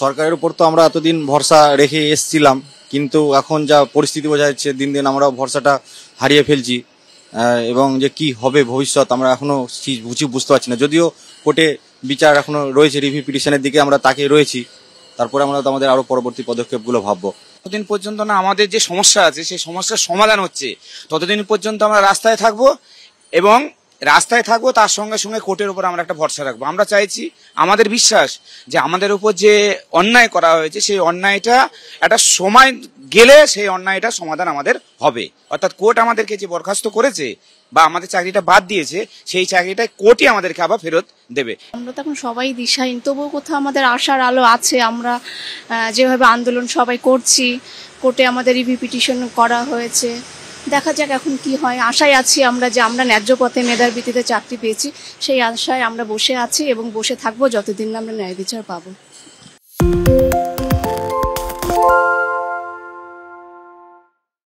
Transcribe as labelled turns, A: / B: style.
A: সরকারের উপর তো আমরা এতদিন ভরসা রেখে এসছিলাম, কিন্তু এখন যা পরিস্থিতি বোঝা যাচ্ছে দিন দিন আমরা ভরসাটা হারিয়ে ফেলছি। এবং যে কি হবে ভবিষ্যৎ আমরা এখনো বুঝতে পারছি না। যদিও কোর্টে বিচার এখনো রয়েছে, রিভিউ পিটিশনের দিকে আমরা তাকিয়ে রয়েছি, তারপরে আমরা আমাদের আরো পরবর্তী পদক্ষেপগুলো ভাববো।
B: ততদিন পর্যন্ত না আমাদের যে সমস্যা আছে সেই সমস্যার সমাধান হচ্ছে, ততদিন পর্যন্ত আমরা রাস্তায় থাকবো, এবং রাস্তায় থাকবো তার সঙ্গে সঙ্গে কোর্টের উপর আমরা একটা ভরসা রাখবো। আমরা চাইছি, আমাদের বিশ্বাস যে আমাদের উপর যে অন্যায় করা হয়েছে সেই অন্যায়টা একটা সময় গেলে সেই অন্যায়টা সমাধান আমাদের হবে। অর্থাৎ কোর্ট আমাদেরকে যে বরখাস্ত করেছে বা আমাদের চাকরিটা বাদ দিয়েছে, সেই চাকরিটা কোর্টই আমাদেরকে আবার ফেরত দেবে।
C: আমরা তো এখন সবাই দিশাহীন, তবুও কোথাও আমাদের আশার আলো আছে। আমরা যেভাবে আন্দোলন সবাই করছি, কোর্টে আমাদের রিভিউ পিটিশন করা হয়েছে, দেখা যাক এখন কি হয়। আশায় আছি আমরা যে আমরা ন্যায্য পথে মেধার ভিত্তিতে চাকরি পেয়েছি, সেই আশায় আমরা বসে আছি এবং বসে থাকবো যতদিন না আমরা ন্যায় বিচার পাবো।